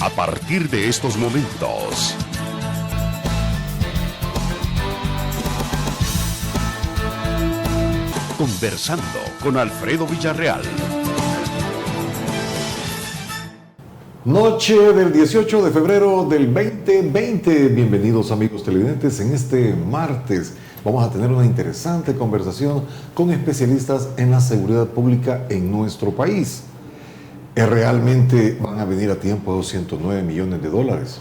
a partir de estos momentos. Conversando con Alfredo Villarreal. Noche del 18 de febrero del 2020. Bienvenidos amigos televidentes. En este martes vamos a tener una interesante conversación con especialistas en la seguridad pública en nuestro país. ¿Realmente van a venir a tiempo esos 109 millones de dólares?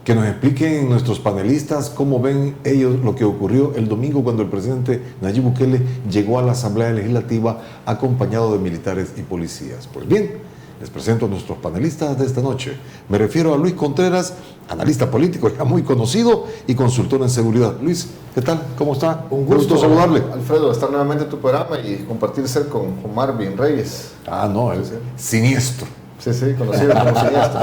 Que nos expliquen nuestros panelistas cómo ven ellos lo que ocurrió el domingo cuando el presidente Nayib Bukele llegó a la Asamblea Legislativa acompañado de militares y policías. Pues bien, les presento a nuestros panelistas de esta noche. Me refiero a Luis Contreras, analista político ya muy conocido y consultor en seguridad. Luis, ¿qué tal? ¿Cómo está? Un gusto saludarle. Alfredo, estar nuevamente en tu programa y compartir ser con Marvin Reyes. Ah, no, el siniestro. Sí, conocido como siniestro.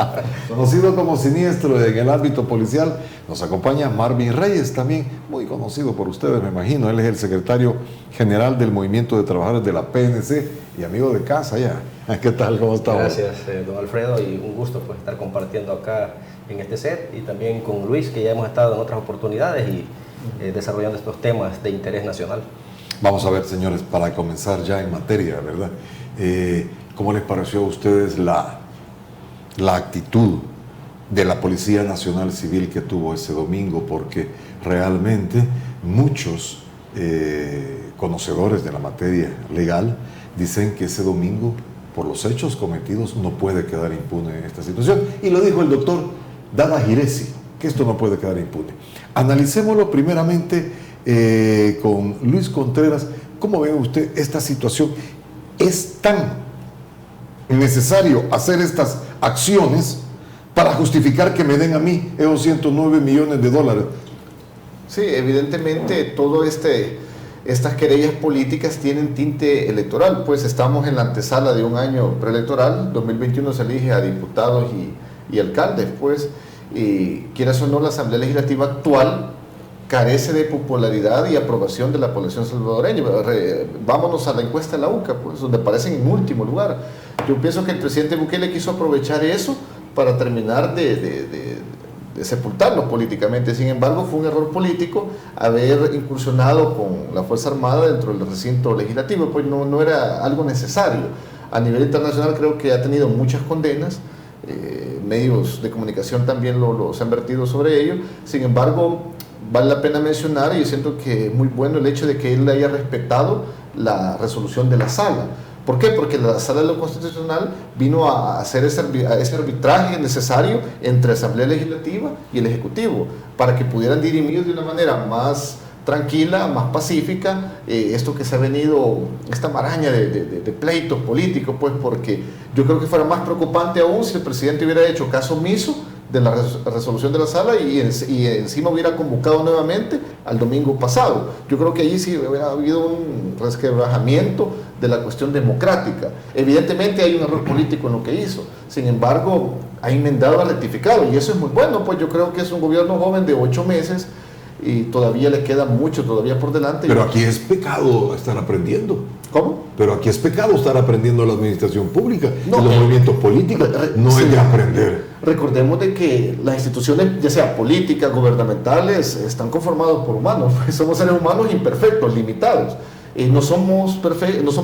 Conocido como siniestro en el ámbito policial. Nos acompaña Marvin Reyes, también muy conocido por ustedes, me imagino. Él es el secretario general del Movimiento de Trabajadores de la PNC y amigo de casa ya. ¿Qué tal? ¿Cómo está? Gracias, don Alfredo, y un gusto pues, estar compartiendo acá en este set y también con Luis, que ya hemos estado en otras oportunidades y desarrollando estos temas de interés nacional. Vamos a ver, señores, para comenzar ya en materia, ¿verdad? ¿Cómo les pareció a ustedes la actitud de la Policía Nacional Civil que tuvo ese domingo? Porque realmente muchos conocedores de la materia legal dicen que ese domingo, por los hechos cometidos, no puede quedar impune esta situación. Y lo dijo el doctor Dada Giresi, que esto no puede quedar impune. Analicémoslo primeramente con Luis Contreras. ¿Cómo ve usted esta situación? ¿Es tan necesario hacer estas acciones para justificar que me den a mí esos 109 millones de dólares? Sí, evidentemente todo estas querellas políticas tienen tinte electoral, pues estamos en la antesala de un año preelectoral. 2021 se elige a diputados y alcaldes, pues, y quieras o no, la Asamblea Legislativa actual carece de popularidad y aprobación de la población salvadoreña. Vámonos a la encuesta de la UCA, pues, donde aparecen en último lugar. Yo pienso que el presidente Bukele quiso aprovechar eso para terminar de sepultarlos políticamente. Sin embargo, fue un error político haber incursionado con la Fuerza Armada dentro del recinto legislativo, pues no era algo necesario. A nivel internacional creo que ha tenido muchas condenas, medios de comunicación también se han vertido sobre ello. Sin embargo, vale la pena mencionar, y yo siento que es muy bueno el hecho de que él haya respetado la resolución de la Sala. ¿Por qué? Porque la Sala de lo Constitucional vino a hacer ese arbitraje necesario entre Asamblea Legislativa y el Ejecutivo, para que pudieran dirimir de una manera más tranquila, más pacífica, esto que se ha venido, esta maraña de pleitos políticos, pues, porque yo creo que fuera más preocupante aún si el presidente hubiera hecho caso omiso de la resolución de la Sala y encima hubiera convocado nuevamente al domingo pasado. Yo creo que allí sí hubiera habido un resquebrajamiento de la cuestión democrática. Evidentemente hay un error político en lo que hizo, sin embargo ha enmendado, ha rectificado, y eso es muy bueno, pues yo creo que es un gobierno joven de 8 meses y todavía le queda mucho todavía por delante. Pero aquí es pecado estar aprendiendo. ¿Cómo? Pero aquí es pecado estar aprendiendo la administración pública, no, los movimientos políticos, no sí, es de aprender. Recordemos de que las instituciones, ya sea políticas, gubernamentales, están conformadas por humanos. Somos seres humanos imperfectos, limitados. No son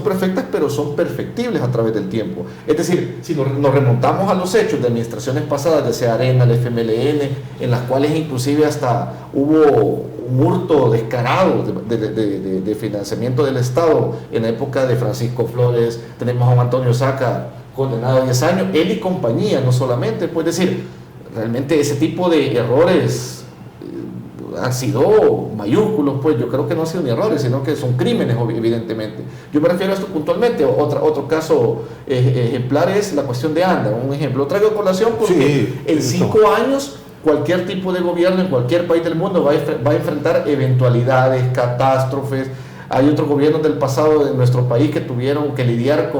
perfectas, pero son perfectibles a través del tiempo. Es decir, si nos remontamos a los hechos de administraciones pasadas, ya sea Arena, el FMLN, en las cuales inclusive hasta hubo un hurto descarado de financiamiento del Estado en la época de Francisco Flores, tenemos a Juan Antonio Saca condenado a 10 años, él y compañía, no solamente, pues decir, realmente ese tipo de errores han sido mayúsculos, pues yo creo que no han sido ni errores, sino que son crímenes, evidentemente. Yo me refiero a esto puntualmente. Otro caso ejemplar es la cuestión de ANDA, un ejemplo. Lo traigo a colación porque sí, en 5 años cualquier tipo de gobierno en cualquier país del mundo va a enfrentar eventualidades, catástrofes. Hay otros gobiernos del pasado de nuestro país que tuvieron que lidiar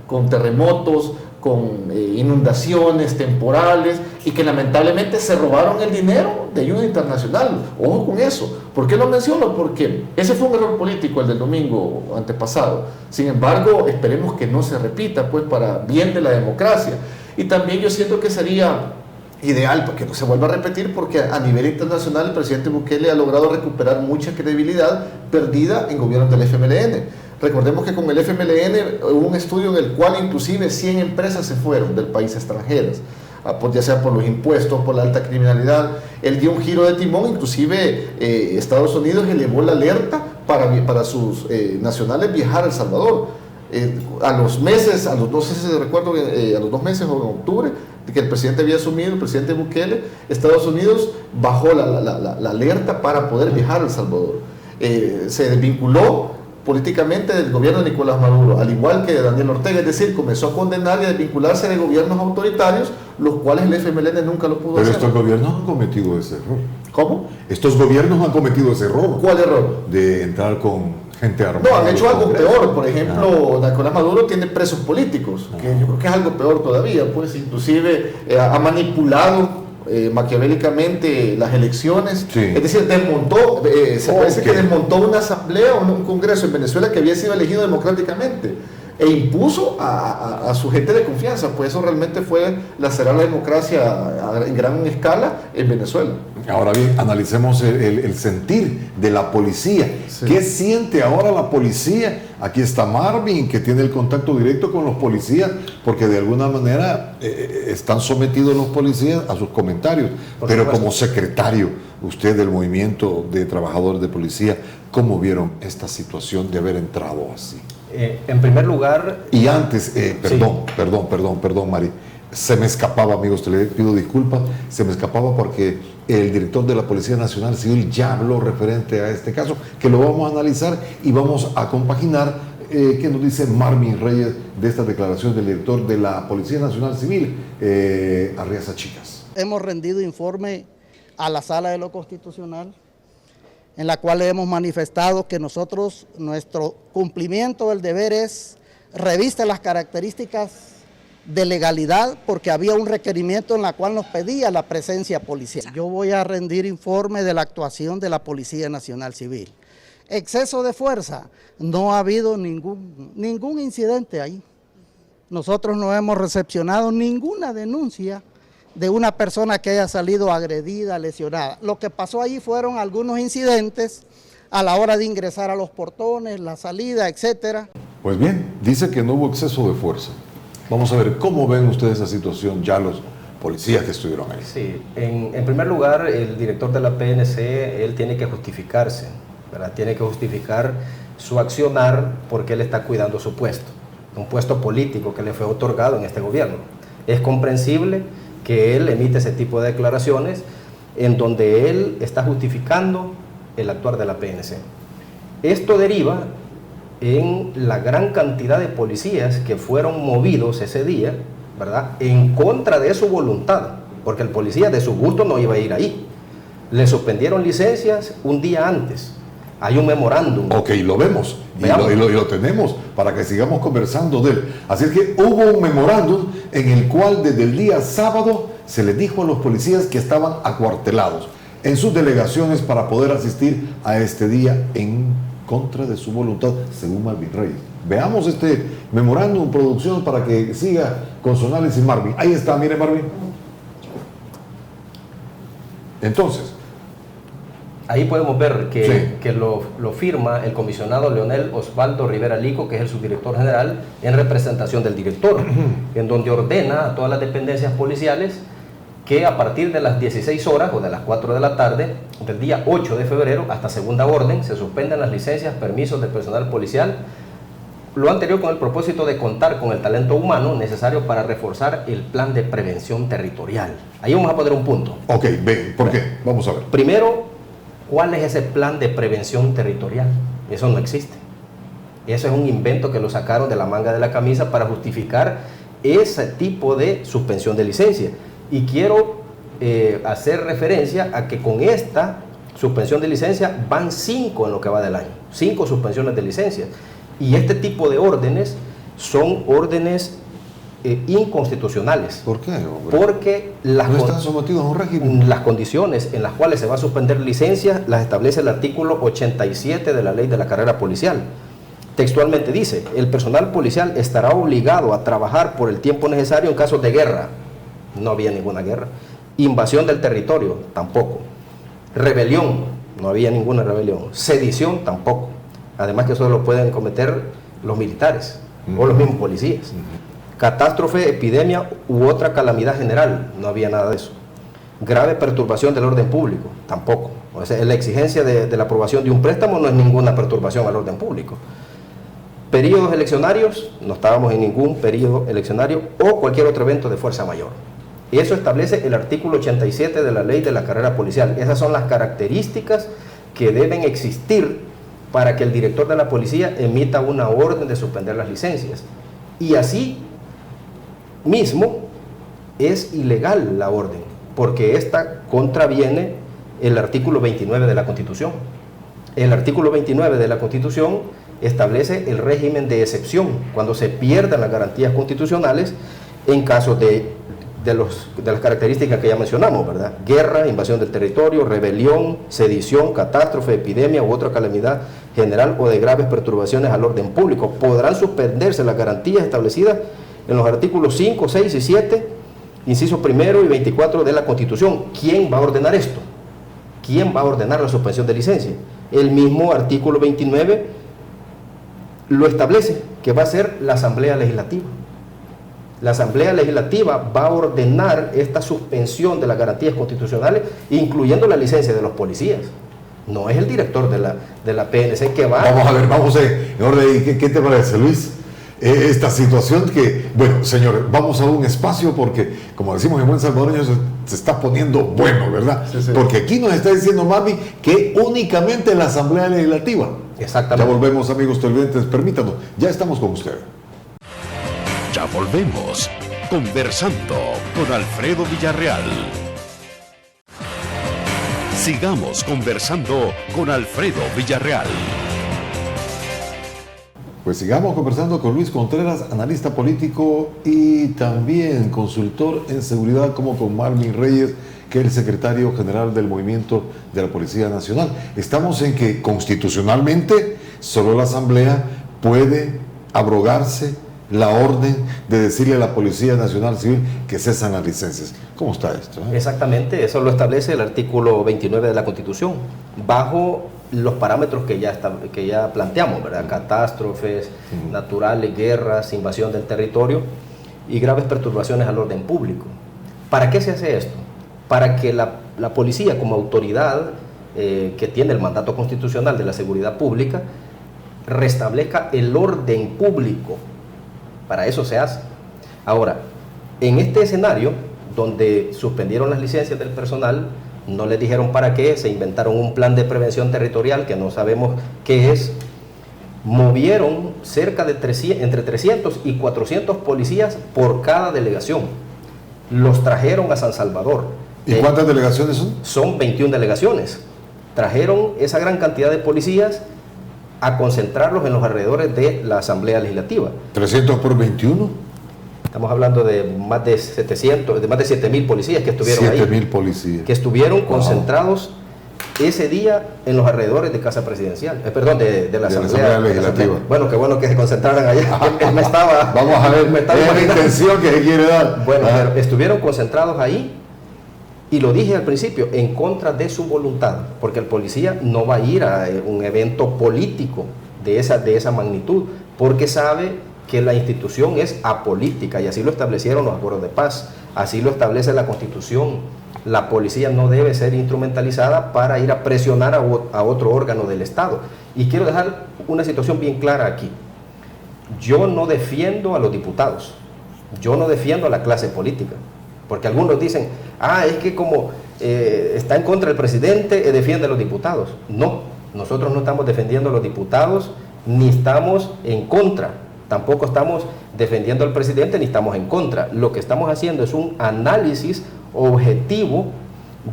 con terremotos, con inundaciones temporales y que lamentablemente se robaron el dinero de ayuda internacional. Ojo con eso. ¿Por qué lo menciono? Porque ese fue un error político, el del domingo antepasado. Sin embargo, esperemos que no se repita, pues, para bien de la democracia. Y también yo siento que sería ideal para que no se vuelva a repetir, porque a nivel internacional el presidente Bukele ha logrado recuperar mucha credibilidad perdida en gobiernos del FMLN. Recordemos que con el FMLN hubo un estudio en el cual inclusive 100 empresas se fueron del país extranjeras, ya sea por los impuestos, por la alta criminalidad. Él dio un giro de timón, inclusive Estados Unidos elevó la alerta para sus nacionales viajar a El Salvador. A los 2 meses o en octubre, que el presidente había asumido, el presidente Bukele, Estados Unidos bajó la alerta para poder viajar a El Salvador. Se desvinculó políticamente del gobierno de Nicolás Maduro, al igual que de Daniel Ortega, es decir, comenzó a condenar y a desvincularse de gobiernos autoritarios, los cuales el FMLN nunca lo pudo hacer. Pero estos gobiernos han cometido ese error. ¿Cómo? Estos gobiernos han cometido ese error. ¿Cuál error? De entrar con gente armada. No, han hecho algo peor. Por ejemplo, Nicolás Maduro tiene presos políticos, que yo creo que es algo peor todavía, pues inclusive ha manipulado maquiavélicamente las elecciones. Sí. Es decir, desmontó, se parece que desmontó una asamblea o un congreso en Venezuela que había sido elegido democráticamente e impuso a su gente de confianza. Pues eso realmente fue lacerar la democracia en gran escala en Venezuela. Ahora bien, analicemos el sentir de la policía. Sí. ¿Qué siente ahora la policía? Aquí está Marvin, que tiene el contacto directo con los policías, porque de alguna manera están sometidos los policías a sus comentarios. Pero como secretario, usted del movimiento de trabajadores de policía, ¿cómo vieron esta situación de haber entrado así? En primer lugar... Y antes, perdón, Mari, se me escapaba, amigos, te le pido disculpas, se me escapaba porque el director de la Policía Nacional Civil ya habló referente a este caso, que lo vamos a analizar y vamos a compaginar qué nos dice Marvin Reyes de esta declaración del director de la Policía Nacional Civil, Arriaza Chicas. Hemos rendido informe a la Sala de lo Constitucional, en la cual hemos manifestado que nuestro cumplimiento del deber es revista las características de legalidad, porque había un requerimiento en la cual nos pedía la presencia policial. Yo voy a rendir informe de la actuación de la Policía Nacional Civil. Exceso de fuerza, no ha habido ningún incidente ahí. Nosotros no hemos recepcionado ninguna denuncia de una persona que haya salido agredida, lesionada. Lo que pasó allí fueron algunos incidentes a la hora de ingresar a los portones, la salida, etcétera. Pues bien, dice que no hubo exceso de fuerza. Vamos a ver, ¿cómo ven ustedes esa situación ya los policías que estuvieron ahí? Sí, en primer lugar, el director de la PNC, él tiene que justificarse, ¿verdad? Tiene que justificar su accionar porque él está cuidando su puesto, un puesto político que le fue otorgado en este gobierno. Es comprensible que él emite ese tipo de declaraciones en donde él está justificando el actuar de la PNC. Esto deriva en la gran cantidad de policías que fueron movidos ese día, ¿verdad?, en contra de su voluntad, porque el policía de su gusto no iba a ir ahí. Le suspendieron licencias un día antes. Hay un memorándum. Ok, lo vemos y lo tenemos para que sigamos conversando de él. Así es que hubo un memorándum en el cual desde el día sábado se les dijo a los policías que estaban acuartelados en sus delegaciones para poder asistir a este día en contra de su voluntad, según Marvin Reyes. Veamos este memorándum, producción, para que siga con su análisis Marvin. Ahí está, mire Marvin. Entonces, ahí podemos ver que, sí, que lo firma el comisionado Leonel Osvaldo Rivera Lico, que es el subdirector general, en representación del director, en donde ordena a todas las dependencias policiales que a partir de las 16 horas o de las 4 de la tarde del día 8 de febrero hasta segunda orden se suspendan las licencias, permisos de personal policial, lo anterior con el propósito de contar con el talento humano necesario para reforzar el plan de prevención territorial. Ahí vamos a poner un punto. Ok, ven, ¿por qué? Vamos a ver. Primero, ¿cuál es ese plan de prevención territorial? Eso no existe. Eso es un invento que lo sacaron de la manga de la camisa para justificar ese tipo de suspensión de licencia. Y quiero hacer referencia a que con esta suspensión de licencia van 5 en lo que va del año. 5 suspensiones de licencia. Y este tipo de órdenes son órdenes inconstitucionales. ¿Por qué, hombre? Porque no están sometidos a un régimen. las condiciones en las cuales se va a suspender licencias las establece el artículo 87 de la ley de la carrera policial. Textualmente dice: el personal policial estará obligado a trabajar por el tiempo necesario en casos de guerra. No había ninguna guerra. Invasión del territorio, tampoco. Rebelión, no había ninguna rebelión. Sedición, tampoco. Además que eso lo pueden cometer los militares o los mismos policías. Catástrofe, epidemia u otra calamidad general, no había nada de eso. Grave perturbación del orden público, tampoco. O sea, la exigencia de la aprobación de un préstamo no es ninguna perturbación al orden público. Periodos eleccionarios, no estábamos en ningún periodo eleccionario o cualquier otro evento de fuerza mayor. Y eso establece el artículo 87 de la ley de la carrera policial. Esas son las características que deben existir para que el director de la policía emita una orden de suspender las licencias. Y así mismo es ilegal la orden, porque esta contraviene el artículo 29 de la Constitución. El artículo 29 de la Constitución establece el régimen de excepción, cuando se pierdan las garantías constitucionales en caso de las características que ya mencionamos, ¿verdad? Guerra, invasión del territorio, rebelión, sedición, catástrofe, epidemia u otra calamidad general o de graves perturbaciones al orden público. Podrán suspenderse las garantías establecidas en los artículos 5, 6 y 7, incisos 1 y 24 de la Constitución. ¿Quién va a ordenar esto? ¿Quién va a ordenar la suspensión de licencia? El mismo artículo 29 lo establece, que va a ser la Asamblea Legislativa. La Asamblea Legislativa va a ordenar esta suspensión de las garantías constitucionales, incluyendo la licencia de los policías. No es el director de la PNC que va... Vamos a ver, en orden. ¿Qué te parece, Luis? Esta situación que, bueno, señores, vamos a un espacio porque, como decimos en buen salvadoreño, se está poniendo bueno, ¿verdad? Sí, sí. Porque aquí nos está diciendo Mami que únicamente la Asamblea Legislativa. Exactamente. Ya volvemos, amigos televidentes, permítanos, ya estamos con usted. Ya volvemos, conversando con Alfredo Villarreal. Sigamos conversando con Alfredo Villarreal. Pues sigamos conversando con Luis Contreras, analista político y también consultor en seguridad, como con Marvin Reyes, que es el secretario general del Movimiento de la Policía Nacional. Estamos en que constitucionalmente solo la Asamblea puede abrogarse la orden de decirle a la Policía Nacional Civil que cesan las licencias. ¿Cómo está esto? Exactamente, eso lo establece el artículo 29 de la Constitución, bajo los parámetros que ya planteamos, ¿verdad? Catástrofes naturales, guerras, invasión del territorio y graves perturbaciones al orden público. ¿Para qué se hace esto? Para que la policía, como autoridad que tiene el mandato constitucional de la seguridad pública, restablezca el orden público. Para eso se hace. Ahora, en este escenario, donde suspendieron las licencias del personal, no les dijeron para qué, se inventaron un plan de prevención territorial que no sabemos qué es, movieron entre 300 y 400 policías por cada delegación, los trajeron a San Salvador. ¿Y cuántas delegaciones son? Son 21 delegaciones. Trajeron esa gran cantidad de policías a concentrarlos en los alrededores de la Asamblea Legislativa. 300 por 21. Estamos hablando de más de 7.000 policías que estuvieron ahí. 7.000 policías. Que estuvieron concentrados ese día en los alrededores de Casa Presidencial, de la Asamblea Legislativa. Bueno, qué bueno que se concentraran allá. Vamos a ver, es la intención que se quiere dar. Bueno, pero estuvieron concentrados ahí, y lo dije al principio, en contra de su voluntad, porque el policía no va a ir a un evento político de esa magnitud, porque sabe que la institución es apolítica, y así lo establecieron los acuerdos de paz, así lo establece la Constitución. La policía no debe ser instrumentalizada para ir a presionar a otro órgano del Estado. Y quiero dejar una situación bien clara aquí. Yo no defiendo a los diputados, yo no defiendo a la clase política, porque algunos dicen, es que como está en contra del presidente, defiende a los diputados. No, nosotros no estamos defendiendo a los diputados, ni estamos en contra. Tampoco estamos defendiendo al presidente ni estamos en contra. Lo que estamos haciendo es un análisis objetivo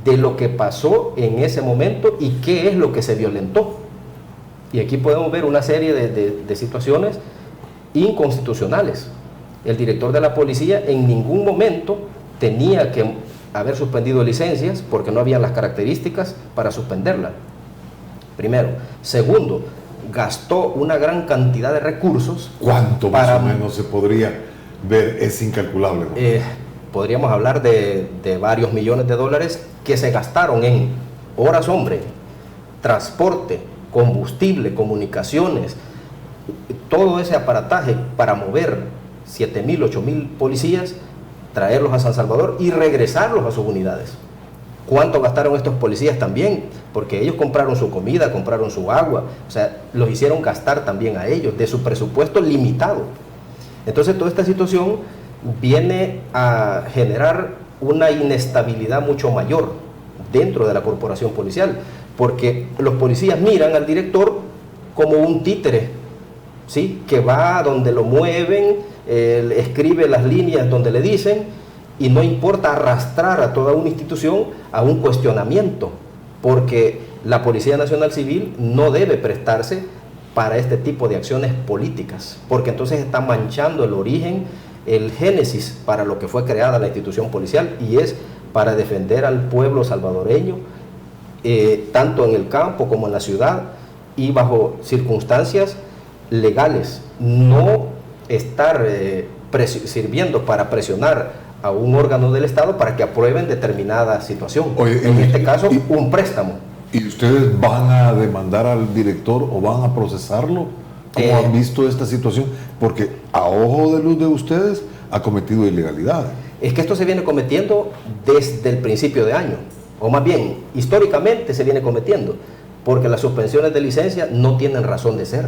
de lo que pasó en ese momento y qué es lo que se violentó. Y aquí podemos ver una serie de situaciones inconstitucionales. El director de la policía en ningún momento tenía que haber suspendido licencias porque no habían las características para suspenderla. Primero. Segundo, gastó una gran cantidad de recursos. ¿Cuánto más o menos se podría ver? Es incalculable, ¿no? podríamos hablar de varios millones de dólares que se gastaron en horas hombre, transporte, combustible, comunicaciones, todo ese aparataje para mover 7.000, 8.000 policías, traerlos a San Salvador y regresarlos a sus unidades. ¿Cuánto gastaron estos policías también? Porque ellos compraron su comida, compraron su agua, o sea, los hicieron gastar también a ellos de su presupuesto limitado. Entonces toda esta situación viene a generar una inestabilidad mucho mayor dentro de la corporación policial, porque los policías miran al director como un títere, ¿sí? Que va donde lo mueven, escribe las líneas donde le dicen, y no importa arrastrar a toda una institución a un cuestionamiento, porque la Policía Nacional Civil no debe prestarse para este tipo de acciones políticas, porque entonces está manchando el origen, el génesis para lo que fue creada la institución policial, y es para defender al pueblo salvadoreño, tanto en el campo como en la ciudad, y bajo circunstancias legales, no estar sirviendo para presionar a un órgano del Estado para que aprueben determinada situación. Oye, en este caso, un préstamo. ¿Y ustedes van a demandar al director o van a procesarlo? ¿Cómo han visto esta situación? Porque a ojo de luz de ustedes ha cometido ilegalidades. Es que esto se viene cometiendo desde el principio de año, o más bien, históricamente se viene cometiendo, porque las suspensiones de licencia no tienen razón de ser.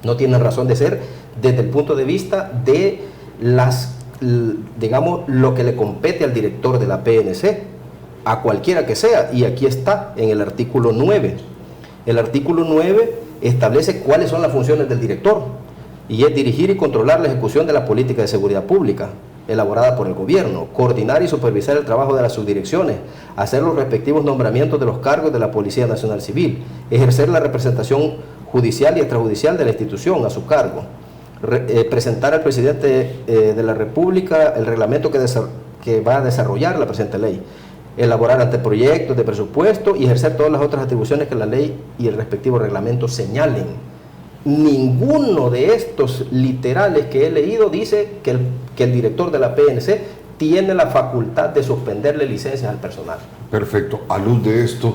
No tienen razón de ser desde el punto de vista de digamos, lo que le compete al director de la PNC, a cualquiera que sea, y aquí está en el artículo 9. El artículo 9 establece cuáles son las funciones del director, y es dirigir y controlar la ejecución de la política de seguridad pública elaborada por el gobierno, coordinar y supervisar el trabajo de las subdirecciones, hacer los respectivos nombramientos de los cargos de la Policía Nacional Civil, ejercer la representación judicial y extrajudicial de la institución a su cargo, presentar al presidente de la República el reglamento que va a desarrollar la presente ley, elaborar anteproyectos de presupuesto y ejercer todas las otras atribuciones que la ley y el respectivo reglamento señalen. Ninguno de estos literales que he leído dice que el director de la PNC tiene la facultad de suspenderle licencias al personal. Perfecto. A luz de esto,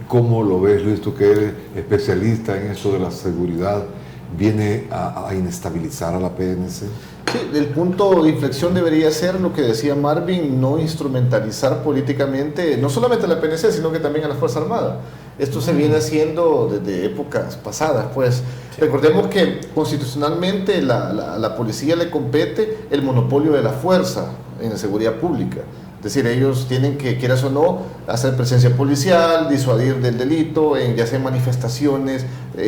¿cómo lo ves, Luis, tú que eres especialista en eso de la seguridad? ¿Viene a inestabilizar a la PNC? Sí, el punto de inflexión debería ser lo que decía Marvin, no instrumentalizar políticamente, no solamente a la PNC, sino que también a la Fuerza Armada. Esto se viene haciendo desde épocas pasadas, pues. Sí. Recordemos que constitucionalmente la policía le compete el monopolio de la fuerza en la seguridad pública. Es decir, ellos tienen que, quieras o no, hacer presencia policial, disuadir del delito, ya sea en manifestaciones,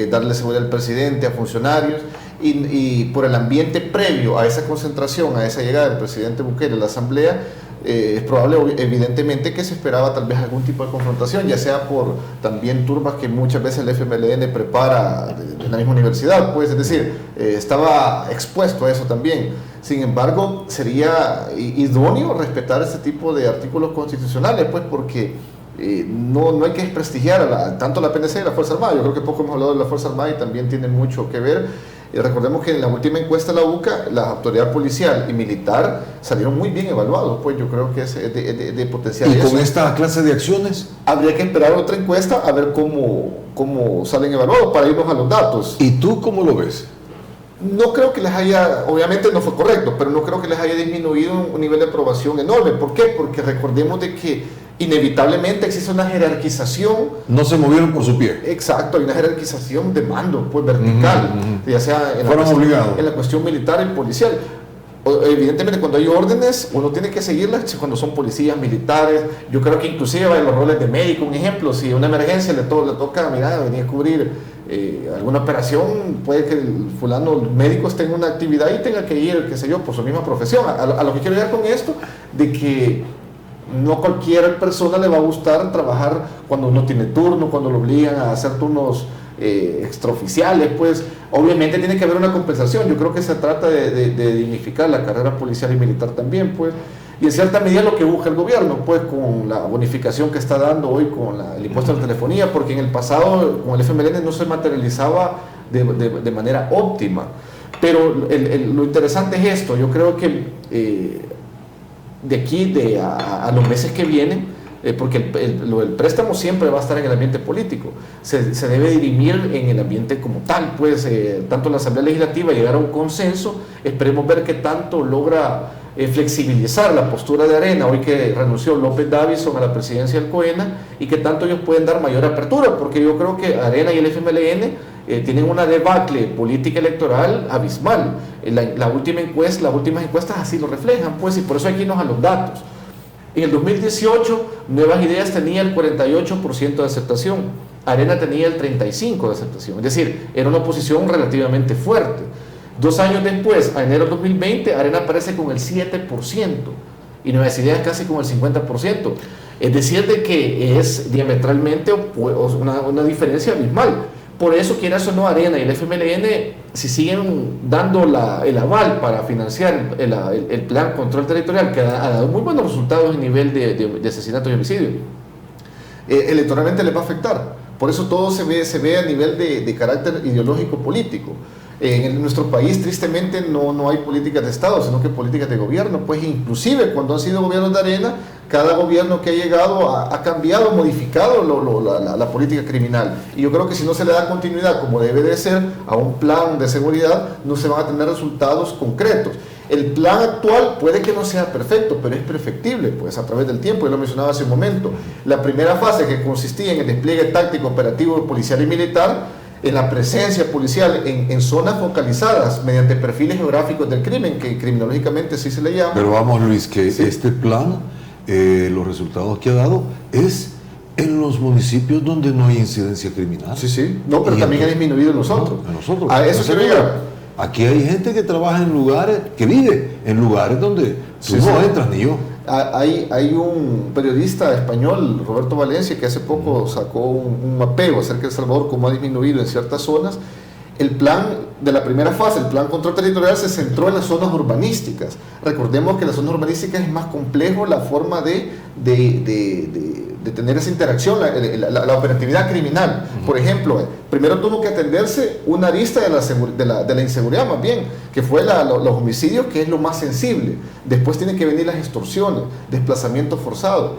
darle seguridad al presidente, a funcionarios, y por el ambiente previo a esa concentración, a esa llegada del presidente Bukele a la Asamblea, es probable, evidentemente, que se esperaba tal vez algún tipo de confrontación, ya sea por también turbas que muchas veces el FMLN prepara en la misma universidad, pues, es decir, estaba expuesto a eso también. Sin embargo, sería idóneo respetar este tipo de artículos constitucionales, pues, porque no hay que desprestigiar tanto la PNC y la Fuerza Armada. Yo creo que poco hemos hablado de la Fuerza Armada y también tiene mucho que ver. Recordemos que en la última encuesta de la UCA, la autoridad policial y militar salieron muy bien evaluados, pues yo creo que es de potencial. ¿Y con esta clase de acciones? Habría que esperar otra encuesta a ver cómo salen evaluados para irnos a los datos. ¿Y tú cómo lo ves? No creo que les haya, obviamente no fue correcto, pero no creo que les haya disminuido un nivel de aprobación enorme. ¿Por qué? Porque recordemos de que inevitablemente existe una jerarquización. No se movieron por su pie. Exacto, hay una jerarquización de mando, pues vertical, ya sea en la cuestión militar y policial. Evidentemente cuando hay órdenes uno tiene que seguirlas cuando son policías, militares. Yo creo que inclusive en los roles de médico, un ejemplo, si una emergencia le toca, mira, venir a cubrir alguna operación, puede que el fulano, los médicos tengan una actividad y tenga que ir, qué sé yo, por su misma profesión. A lo que quiero llegar con esto, de que no cualquier persona le va a gustar trabajar cuando no tiene turno, cuando lo obligan a hacer turnos extraoficiales, pues obviamente tiene que haber una compensación. Yo creo que se trata de dignificar la carrera policial y militar también, pues, y en cierta medida lo que busca el gobierno, pues, con la bonificación que está dando hoy con el impuesto a la telefonía, porque en el pasado con el FMLN no se materializaba de manera óptima. Pero lo interesante es esto. Yo creo que de aquí a los meses que vienen, porque el préstamo siempre va a estar en el ambiente político, se debe dirimir en el ambiente como tal, pues tanto la Asamblea Legislativa llegar a un consenso, esperemos ver qué tanto logra flexibilizar la postura de Arena, hoy que renunció López Davison a la presidencia del COENA, y que tanto ellos pueden dar mayor apertura, porque yo creo que Arena y el FMLN tienen una debacle política electoral abismal. Las últimas encuestas así lo reflejan, pues, y por eso hay que irnos a los datos. En el 2018, Nuevas Ideas tenía el 48% de aceptación, Arena tenía el 35% de aceptación, es decir, era una oposición relativamente fuerte. 2 años después, a enero de 2020, Arena aparece con el 7% y Nuevas Ideas casi con el 50%. Es decir, de que es diametralmente una diferencia abismal. Por eso, quieras o no, Arena y el FMLN, si siguen dando el aval para financiar el plan control territorial, que ha dado muy buenos resultados en nivel de asesinatos y homicidios, electoralmente les va a afectar. Por eso todo se ve a nivel de carácter ideológico político. En nuestro país, tristemente, no hay políticas de Estado, sino que políticas de gobierno. Pues inclusive cuando han sido gobiernos de Arena, cada gobierno que ha llegado ha cambiado, modificado la política criminal. Y yo creo que si no se le da continuidad, como debe de ser, a un plan de seguridad, no se van a tener resultados concretos. El plan actual puede que no sea perfecto, pero es perfectible, pues, a través del tiempo. Yo lo mencionaba hace un momento. La primera fase, que consistía en el despliegue táctico, operativo, policial y militar, en la presencia policial en zonas focalizadas mediante perfiles geográficos del crimen, que criminológicamente sí se le llama. Pero vamos, Luis, que Sí. este plan, los resultados que ha dado es en los municipios donde no hay incidencia criminal. Sí. No, pero Y también ha entonces- disminuido en nosotros. En nosotros. A eso quiero llegar. Aquí hay gente que trabaja en lugares, que vive en lugares donde tú Sí, no sí. entras ni yo. Hay un periodista español, Roberto Valencia, que hace poco sacó un mapeo acerca de El Salvador, cómo ha disminuido en ciertas zonas. El plan de la primera fase, el plan control territorial, se centró en las zonas urbanísticas. Recordemos que en las zonas urbanísticas es más complejo la forma de tener esa interacción, la operatividad criminal. Por ejemplo, primero tuvo que atenderse una arista de la inseguridad, más bien, que fue los homicidios, que es lo más sensible. Después tienen que venir las extorsiones, desplazamiento forzado,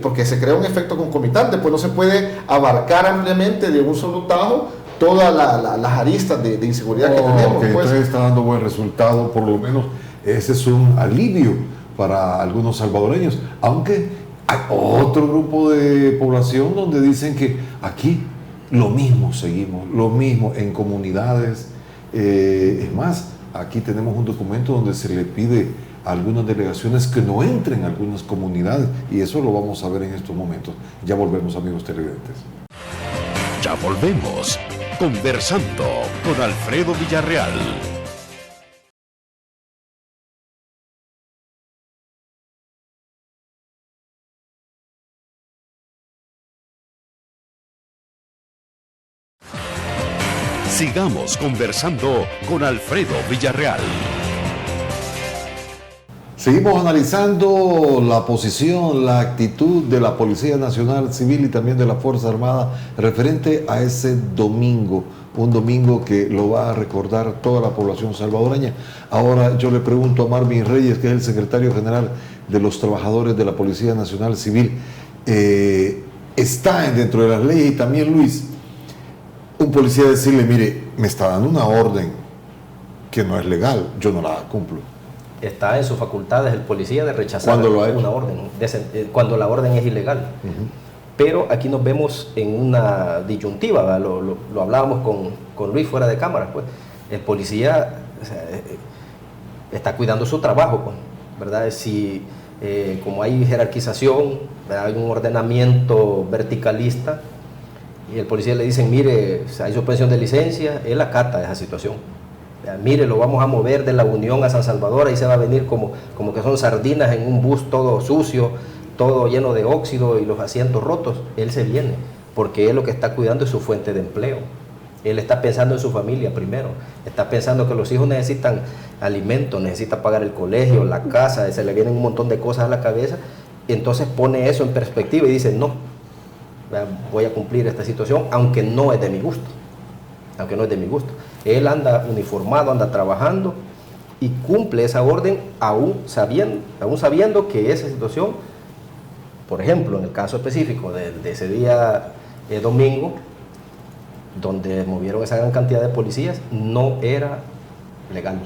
porque se crea un efecto concomitante, pues no se puede abarcar ampliamente de un solo tajo todas las aristas de inseguridad que tenemos. Ok, Pues. entonces está dando buen resultado, por lo menos ese es un alivio para algunos salvadoreños, aunque hay otro grupo de población donde dicen que aquí lo mismo seguimos, lo mismo en comunidades. Es más, aquí tenemos un documento donde se le pide a algunas delegaciones que no entren a algunas comunidades, y eso lo vamos a ver en estos momentos. Ya volvemos, amigos televidentes. Ya volvemos. Conversando con Alfredo Villarreal. Sigamos conversando con Alfredo Villarreal. Seguimos analizando la posición, la actitud de la Policía Nacional Civil y también de la Fuerza Armada referente a ese domingo, un domingo que lo va a recordar toda la población salvadoreña. Ahora yo le pregunto a Marvin Reyes, que es el secretario general de los trabajadores de la Policía Nacional Civil, está dentro de las leyes, y también Luis, un policía decirle, mire, me está dando una orden que no es legal, yo no la cumplo. Está en sus facultades el policía de rechazar ¿Cuándo lo ha hecho? una orden, cuando la orden es ilegal. Pero aquí nos vemos en una disyuntiva, ¿verdad? Lo hablábamos con Luis fuera de cámara, pues. El policía, o sea, está cuidando su trabajo, pues, ¿verdad? Si, como hay jerarquización, ¿verdad? Hay un ordenamiento verticalista, y el policía le dicen, mire, o sea, hay suspensión de licencia, él acata esa situación. Mire, lo vamos a mover de la Unión a San Salvador, ahí se va a venir como que son sardinas en un bus todo sucio, todo lleno de óxido y los asientos rotos. Él se viene, porque él lo que está cuidando es su fuente de empleo. Él está pensando en su familia primero, está pensando que los hijos necesitan alimento, necesita pagar el colegio, la casa, se le vienen un montón de cosas a la cabeza, entonces pone eso en perspectiva y dice, no, voy a cumplir esta situación, aunque no es de mi gusto. Él anda uniformado, anda trabajando, y cumple esa orden aún sabiendo que esa situación, por ejemplo, en el caso específico de ese día domingo, donde movieron esa gran cantidad de policías, no era legal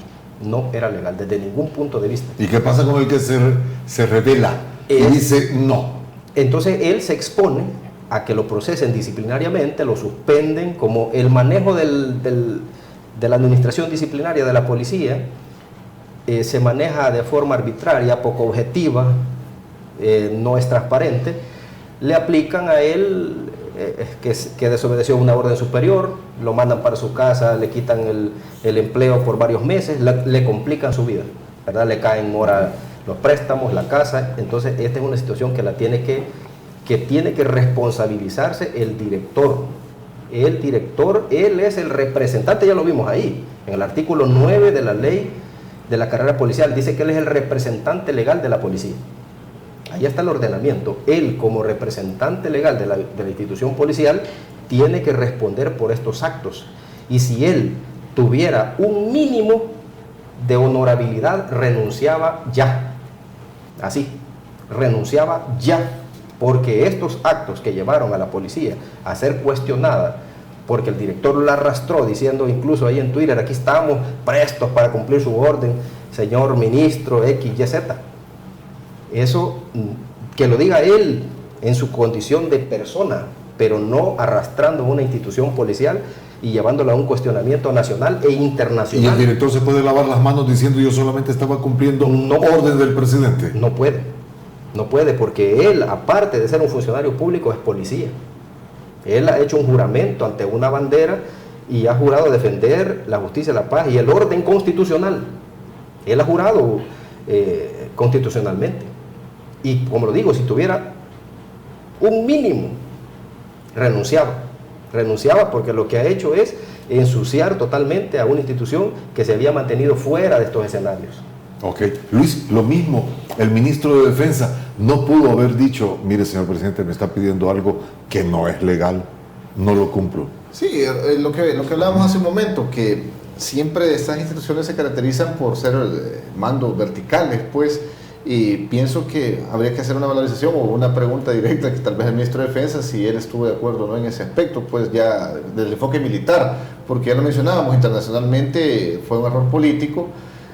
desde ningún punto de vista. ¿Y qué pasa con el que se revela y dice no? Entonces él se expone a que lo procesen disciplinariamente, lo suspenden, como el manejo de la administración disciplinaria de la policía se maneja de forma arbitraria, poco objetiva, no es transparente. Le aplican a él que desobedeció una orden superior, lo mandan para su casa, le quitan el empleo por varios meses, le complican su vida, ¿verdad? Le caen ahora los préstamos, la casa. Entonces esta es una situación que tiene que responsabilizarse el director. Él es el representante, ya lo vimos ahí, en el artículo 9 de la ley de la carrera policial, dice que él es el representante legal de la policía. Ahí está el ordenamiento. Él, como representante legal de la institución policial, tiene que responder por estos actos. Y si él tuviera un mínimo de honorabilidad, renunciaba ya. Así, renunciaba ya. Porque estos actos que llevaron a la policía a ser cuestionada, porque el director la arrastró diciendo incluso ahí en Twitter, aquí estamos prestos para cumplir su orden, señor ministro X, Y, Z. Eso, que lo diga él en su condición de persona, pero no arrastrando una institución policial y llevándola a un cuestionamiento nacional e internacional. ¿Y el director se puede lavar las manos diciendo yo solamente estaba cumpliendo orden del presidente? No puede, porque él, aparte de ser un funcionario público, es policía. Él ha hecho un juramento ante una bandera y ha jurado defender la justicia, la paz y el orden constitucional. Él ha jurado constitucionalmente. Y como lo digo, si tuviera un mínimo, renunciaba porque lo que ha hecho es ensuciar totalmente a una institución que se había mantenido fuera de estos escenarios. Ok, Luis, lo mismo, el ministro de Defensa no pudo haber dicho, mire señor presidente, me está pidiendo algo que no es legal, no lo cumplo. Sí, lo que hablábamos hace un momento, que siempre estas instituciones se caracterizan por ser mandos verticales, pues, y pienso que habría que hacer una valorización o una pregunta directa que tal vez el ministro de Defensa, si él estuvo de acuerdo o no en ese aspecto, pues ya del enfoque militar, porque ya lo mencionábamos, internacionalmente fue un error político.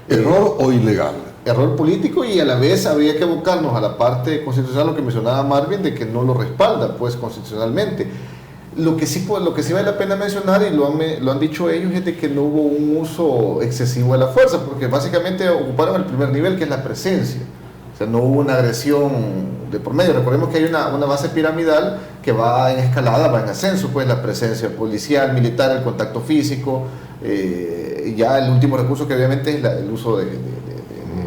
¿Error o ilegal? Error político, y a la vez habría que abocarnos a la parte constitucional, lo que mencionaba Marvin, de que no lo respalda pues constitucionalmente. Lo que sí vale la pena mencionar, y lo han dicho ellos, es de que no hubo un uso excesivo de la fuerza, porque básicamente ocuparon el primer nivel, que es la presencia. O sea, no hubo una agresión de por medio. Recordemos que hay una base piramidal que va en escalada, va en ascenso, pues la presencia policial, militar, el contacto físico, ya el último recurso que obviamente es el uso de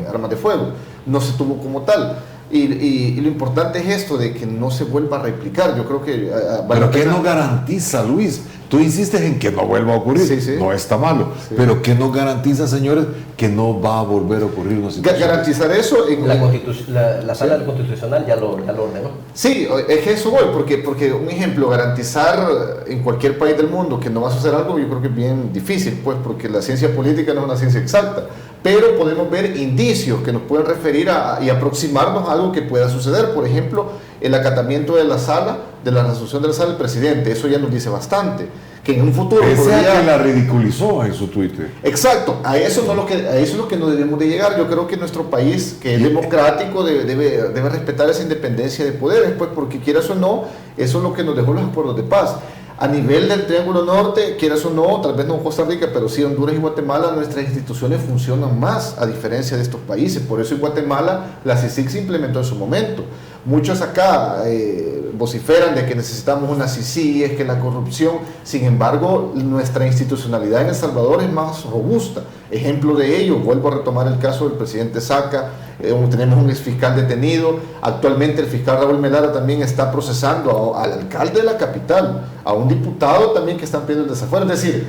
armas de fuego. No se tuvo como tal. Y lo importante es esto, de que no se vuelva a replicar. Yo creo que... ¿Pero qué no garantiza, Luis? Tú insistes en que no vuelva a ocurrir. Sí, sí. No está malo. Sí. Pero ¿qué no garantiza, señores, que no va a volver a ocurrir una situación? Garantizar eso... La sala del Constitucional ya lo ordenó. Sí, es que eso voy, porque un ejemplo, garantizar en cualquier país del mundo que no va a suceder algo, yo creo que es bien difícil, pues, porque la ciencia política no es una ciencia exacta. Pero podemos ver indicios que nos pueden referir y aproximarnos a algo que pueda suceder. Por ejemplo, el acatamiento de la resolución de la sala del presidente. Eso ya nos dice bastante. Que en un futuro podría... que la ridiculizó en su Twitter. Exacto, a eso es lo que no debemos de llegar. Yo creo que nuestro país, que es democrático, debe respetar esa independencia de poderes, pues, porque quieras o no, eso es lo que nos dejó los acuerdos de paz. A nivel del Triángulo Norte, quieras o no, tal vez no Costa Rica, pero sí Honduras y Guatemala, nuestras instituciones funcionan más, a diferencia de estos países. Por eso en Guatemala la CICIG se implementó en su momento. Muchos acá vociferan de que necesitamos una CICIG, es que la corrupción. Sin embargo, nuestra institucionalidad en El Salvador es más robusta. Ejemplo de ello, vuelvo a retomar el caso del presidente Saca. Tenemos un exfiscal detenido. Actualmente el fiscal Raúl Melara también está procesando al alcalde de la capital, a un diputado también que están pidiendo el desafuero. Es decir,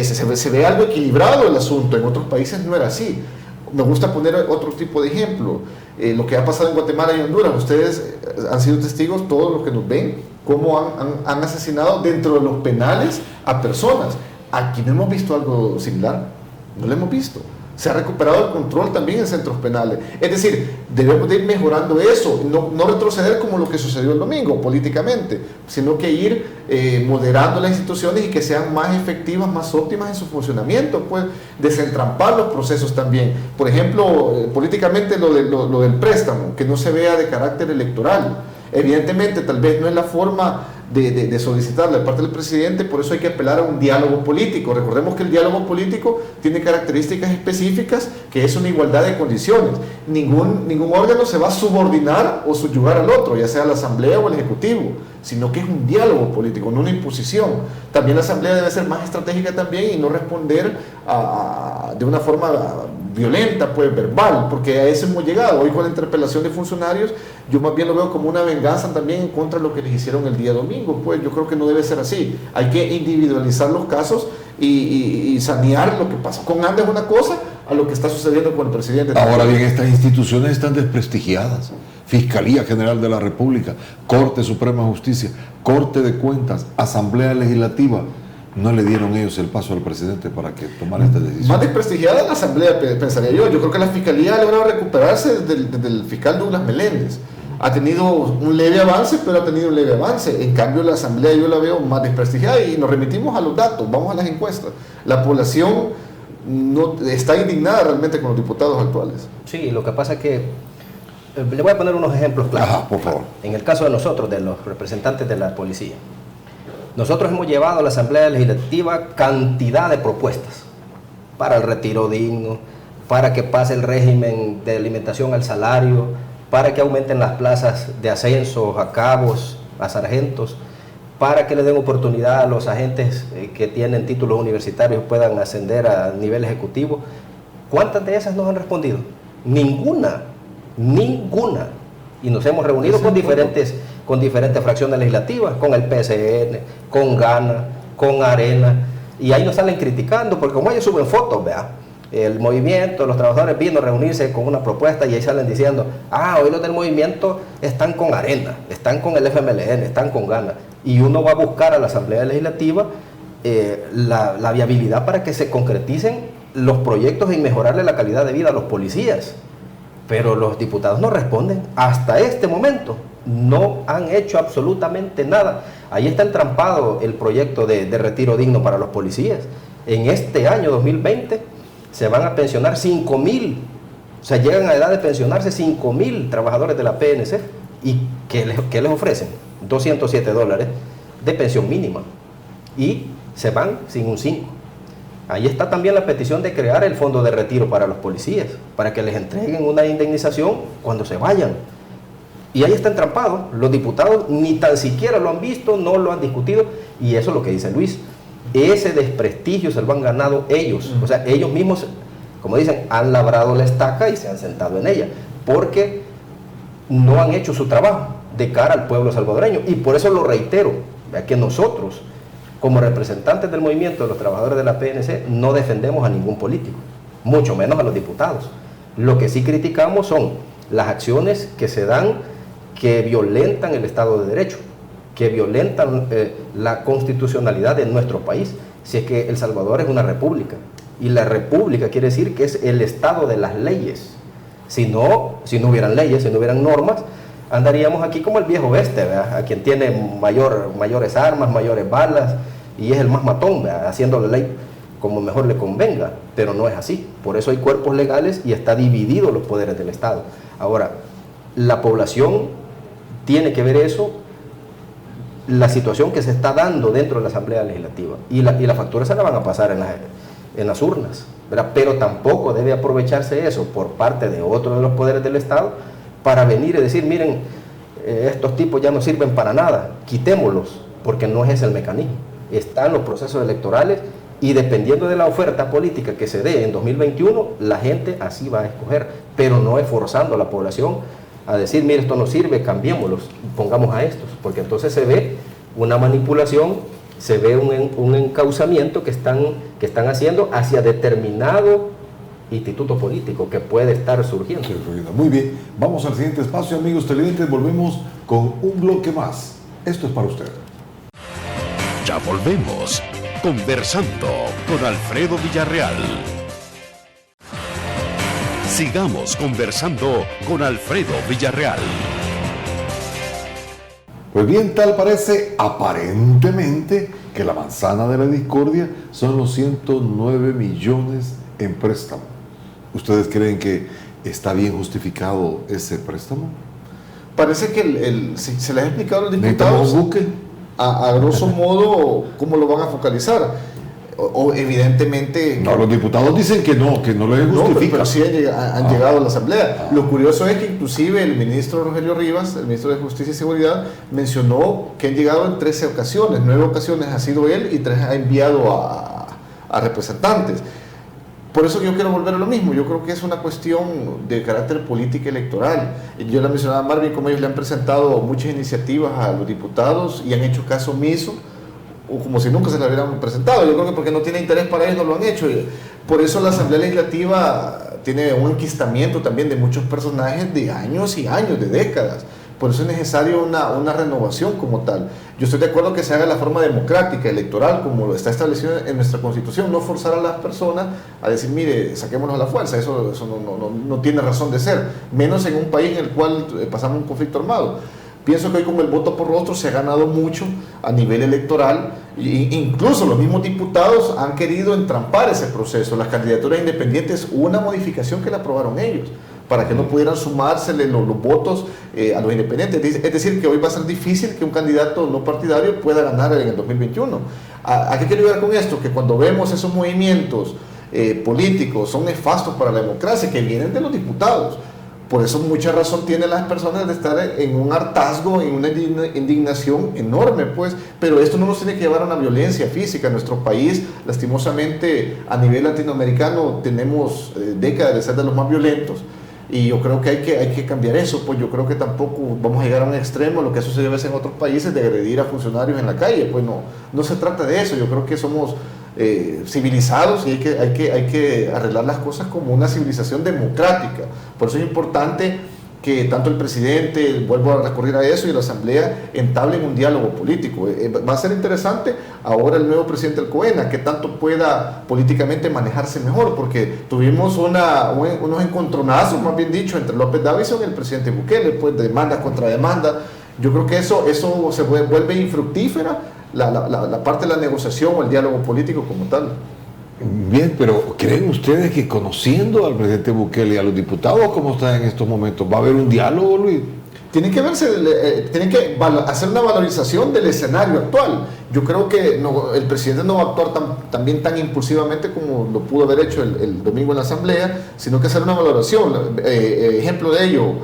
se ve algo equilibrado el asunto. En otros países no era así. Me gusta poner otro tipo de ejemplo. Lo que ha pasado en Guatemala y Honduras. Ustedes han sido testigos, todos los que nos ven, cómo han asesinado dentro de los penales a personas. Aquí no hemos visto algo similar. No lo hemos visto. Se ha recuperado el control también en centros penales. Es decir, debemos de ir mejorando eso, no retroceder como lo que sucedió el domingo políticamente, sino que ir moderando las instituciones y que sean más efectivas, más óptimas en su funcionamiento, pues desentrampar los procesos también. Por ejemplo, políticamente lo del préstamo, que no se vea de carácter electoral. Evidentemente, tal vez no es la forma de solicitarlo de parte del presidente, por eso hay que apelar a un diálogo político. Recordemos que el diálogo político tiene características específicas, que es una igualdad de condiciones. Ningún órgano se va a subordinar o subyugar al otro, ya sea la Asamblea o el Ejecutivo, sino que es un diálogo político, no una imposición. También la Asamblea debe ser más estratégica también y no responder de una forma violenta, pues verbal, porque a eso hemos llegado. Hoy con la interpelación de funcionarios, yo más bien lo veo como una venganza también en contra de lo que les hicieron el día domingo. Pues yo creo que no debe ser así. Hay que individualizar los casos y sanear lo que pasa con Andes una cosa a lo que está sucediendo con el presidente. Ahora bien, estas instituciones están desprestigiadas. Fiscalía General de la República, Corte Suprema de Justicia, Corte de Cuentas, Asamblea Legislativa. No le dieron ellos el paso al presidente para que tomara esta decisión. Más desprestigiada la Asamblea, pensaría yo. Yo creo que la Fiscalía ha logrado recuperarse desde el fiscal Douglas Meléndez. Ha tenido un leve avance, pero ha tenido un leve avance. En cambio, la Asamblea yo la veo más desprestigiada y nos remitimos a los datos, vamos a las encuestas. La población no está indignada realmente con los diputados actuales. Sí, lo que pasa es que le voy a poner unos ejemplos claros. Ajá, por favor. En el caso de nosotros, de los representantes de la policía. Nosotros hemos llevado a la Asamblea Legislativa cantidad de propuestas para el retiro digno, para que pase el régimen de alimentación al salario, para que aumenten las plazas de ascenso a cabos, a sargentos, para que le den oportunidad a los agentes que tienen títulos universitarios puedan ascender a nivel ejecutivo. ¿Cuántas de esas nos han respondido? Ninguna. Y nos hemos reunido con diferentes fracciones legislativas, con el PSN, con GANA, con ARENA, y ahí nos salen criticando, porque como ellos suben fotos, vea, el movimiento, los trabajadores vino a reunirse con una propuesta y ahí salen diciendo, hoy los del movimiento están con ARENA, están con el FMLN, están con GANA, y uno va a buscar a la Asamblea Legislativa la viabilidad para que se concreticen los proyectos y mejorarle la calidad de vida a los policías. Pero los diputados no responden. Hasta este momento no han hecho absolutamente nada. Ahí está entrampado el proyecto de retiro digno para los policías. En este año 2020 se van a pensionar 5,000, o sea, llegan a edad de pensionarse 5,000 trabajadores de la PNC. ¿Y qué les ofrecen? $207 de pensión mínima. Y se van sin un 5. Ahí está también la petición de crear el fondo de retiro para los policías, para que les entreguen una indemnización cuando se vayan. Y ahí está entrampado. Los diputados ni tan siquiera lo han visto, no lo han discutido, y eso es lo que dice Luis. Ese desprestigio se lo han ganado ellos. O sea, ellos mismos, como dicen, han labrado la estaca y se han sentado en ella, porque no han hecho su trabajo de cara al pueblo salvadoreño. Y por eso lo reitero, que nosotros, como representantes del movimiento de los trabajadores de la PNC, no defendemos a ningún político, mucho menos a los diputados. Lo que sí criticamos son las acciones que se dan que violentan el Estado de Derecho, que violentan la constitucionalidad de nuestro país. Si es que El Salvador es una república, y la república quiere decir que es el Estado de las leyes. Si no hubieran leyes, si no hubieran normas, andaríamos aquí como el viejo oeste, ¿verdad? A quien tiene mayores armas, mayores balas, y es el más matón, ¿verdad? Haciendo la ley como mejor le convenga, pero no es así. Por eso hay cuerpos legales y está dividido los poderes del Estado. Ahora, la población tiene que ver eso, la situación que se está dando dentro de la Asamblea Legislativa, y la factura se la van a pasar en las urnas, ¿verdad? Pero tampoco debe aprovecharse eso por parte de otro de los poderes del Estado para venir y decir, miren, estos tipos ya no sirven para nada, quitémoslos, porque no es ese el mecanismo. Están los procesos electorales y dependiendo de la oferta política que se dé en 2021, la gente así va a escoger, pero no es forzando a la población a decir, mire, esto no sirve, cambiémoslos, pongamos a estos, porque entonces se ve una manipulación, se ve un encauzamiento que están haciendo hacia determinado instituto político que puede estar surgiendo. Muy bien, vamos al siguiente espacio, amigos televidentes, volvemos con un bloque más. Esto es para usted. Ya volvemos, conversando con Alfredo Villarreal. Sigamos conversando con Alfredo Villarreal. Pues bien, tal parece aparentemente que la manzana de la discordia son los 109 millones en préstamo. ¿Ustedes creen que está bien justificado ese préstamo? Parece que se les ha explicado a los ¿Necesitamos diputados un buque? a grosso modo cómo lo van a focalizar. O evidentemente... No, los diputados dicen que no les No, justifica. pero sí han llegado a la Asamblea. Lo curioso es que inclusive el ministro Rogelio Rivas, el ministro de Justicia y Seguridad, mencionó que han llegado en 13 ocasiones, 9 ocasiones ha sido él y 3 ha enviado a representantes. Por eso yo quiero volver a lo mismo. Yo creo que es una cuestión de carácter política electoral. Yo le mencionaba a Marvin como ellos le han presentado muchas iniciativas a los diputados y han hecho caso omiso, o como si nunca se las hubieran presentado. Yo creo que porque no tiene interés para ellos no lo han hecho. Por eso la Asamblea Legislativa tiene un enquistamiento también de muchos personajes de años y años, de décadas. Por eso es necesario una renovación como tal. Yo estoy de acuerdo que se haga de la forma democrática, electoral, como está establecido en nuestra Constitución, no forzar a las personas a decir, mire, saquémonos a la fuerza, eso no tiene razón de ser, menos en un país en el cual pasamos un conflicto armado. Pienso que hoy con el voto por rostro se ha ganado mucho a nivel electoral, e incluso los mismos diputados han querido entrampar ese proceso. Las candidaturas independientes, hubo una modificación que la aprobaron ellos, para que no pudieran sumársele los votos a los independientes. Es decir, que hoy va a ser difícil que un candidato no partidario pueda ganar en el 2021. ¿A qué quiero llegar con esto? Que cuando vemos esos movimientos políticos son nefastos para la democracia, que vienen de los diputados. Por eso mucha razón tienen las personas de estar en un hartazgo, en una indignación enorme, pues. Pero esto no nos tiene que llevar a una violencia física. En nuestro país, lastimosamente, a nivel latinoamericano, tenemos décadas de ser de los más violentos. Y yo creo que hay que cambiar eso, pues yo creo que tampoco vamos a llegar a un extremo, lo que ha sucedido a veces en otros países, de agredir a funcionarios en la calle. Pues no se trata de eso. Yo creo que somos civilizados y hay que arreglar las cosas como una civilización democrática. Por eso es importante que tanto el presidente, vuelvo a recurrir a eso, y la Asamblea entablen un diálogo político. Va a ser interesante ahora el nuevo presidente del COENA, que tanto pueda políticamente manejarse mejor, porque tuvimos unos encontronazos, más bien dicho, entre López Davison y el presidente Bukele, pues demanda contra demanda. Yo creo que eso se vuelve infructífera, la parte de la negociación o el diálogo político como tal. Bien, pero ¿creen ustedes que conociendo al presidente Bukele y a los diputados como están en estos momentos, va a haber un diálogo, Luis? Tienen que hacer una valorización del escenario actual. Yo creo que el presidente no va a actuar también tan impulsivamente como lo pudo haber hecho el domingo en la Asamblea, sino que hacer una valoración. Ejemplo de ello,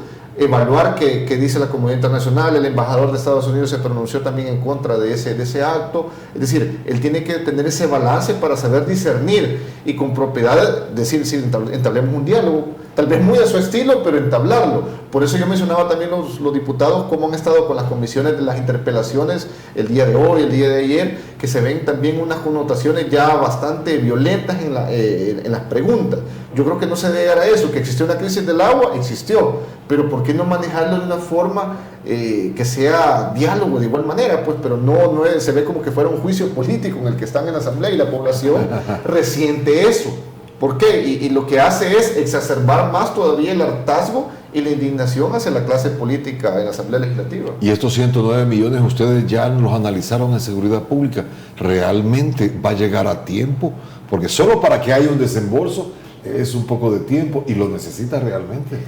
evaluar qué dice la comunidad internacional. El embajador de Estados Unidos se pronunció también en contra de ese acto. Es decir, él tiene que tener ese balance para saber discernir y con propiedad decir, si entablemos un diálogo, tal vez muy a su estilo, pero entablarlo. Por eso yo mencionaba también los diputados cómo han estado con las comisiones de las interpelaciones el día de hoy, el día de ayer, que se ven también unas connotaciones ya bastante violentas en las preguntas. Yo creo que no se debe llegar a eso, que existió una crisis del agua, existió, pero ¿por qué no manejarlo de una forma que sea diálogo de igual manera? Pues, pero no se ve como que fuera un juicio político en el que están en la Asamblea y la población resiente eso. ¿Por qué? Y lo que hace es exacerbar más todavía el hartazgo y la indignación hacia la clase política en la Asamblea Legislativa. Y estos 109 millones ustedes ya los analizaron en seguridad pública. ¿Realmente va a llegar a tiempo? Porque solo para que haya un desembolso es un poco de tiempo y lo necesita realmente.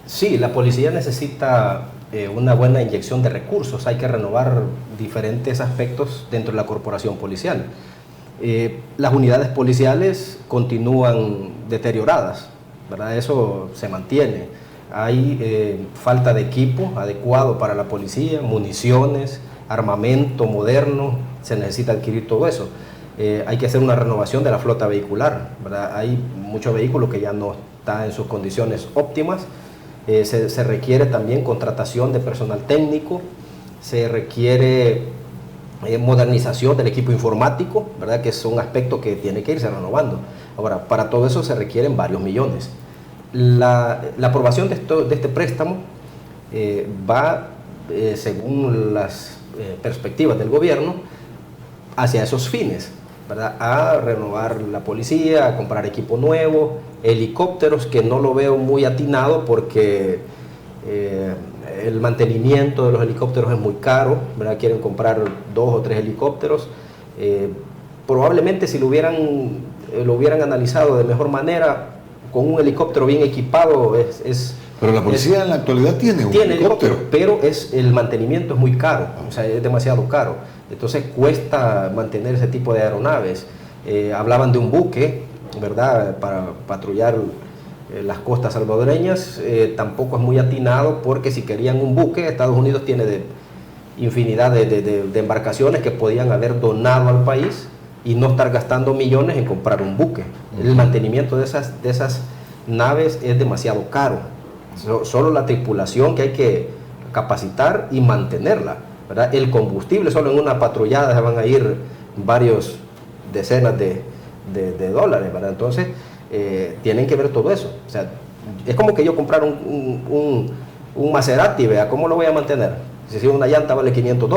Sí, la policía necesita una buena inyección de recursos. Hay que renovar diferentes aspectos dentro de la corporación policial. Las unidades policiales continúan deterioradas, ¿verdad? Eso se mantiene. Hay falta de equipo adecuado para la policía, municiones, armamento moderno, se necesita adquirir todo eso. Hay que hacer una renovación de la flota vehicular, ¿verdad? Hay muchos vehículos que ya no están en sus condiciones óptimas. Se requiere también contratación de personal técnico, se requiere modernización del equipo informático, ¿verdad? Que es un aspecto que tiene que irse renovando. Ahora, para todo eso se requieren varios millones. La aprobación de este préstamo va, según las perspectivas del gobierno, hacia esos fines, ¿verdad? A renovar la policía, a comprar equipo nuevo, helicópteros, que no lo veo muy atinado porque el mantenimiento de los helicópteros es muy caro, ¿verdad? Quieren comprar 2 o 3 helicópteros. Probablemente si lo hubieran analizado de mejor manera, con un helicóptero bien equipado Pero la policía en la actualidad tiene un helicóptero. Pero el mantenimiento es muy caro, o sea, es demasiado caro. Entonces cuesta mantener ese tipo de aeronaves. Hablaban de un buque, ¿verdad?, para patrullar las costas salvadoreñas. Tampoco es muy atinado, porque si querían un buque, Estados Unidos tiene infinidad de embarcaciones que podían haber donado al país y no estar gastando millones en comprar un buque. El mantenimiento de esas naves es demasiado caro. Solo la tripulación, que hay que capacitar y mantenerla, ¿verdad? El combustible, solo en una patrullada se van a ir varios decenas de dólares, ¿verdad? Entonces tienen que ver todo eso. O sea, es como que yo comprara un Maserati, ¿verdad? ¿Cómo lo voy a mantener? Si una llanta vale $500,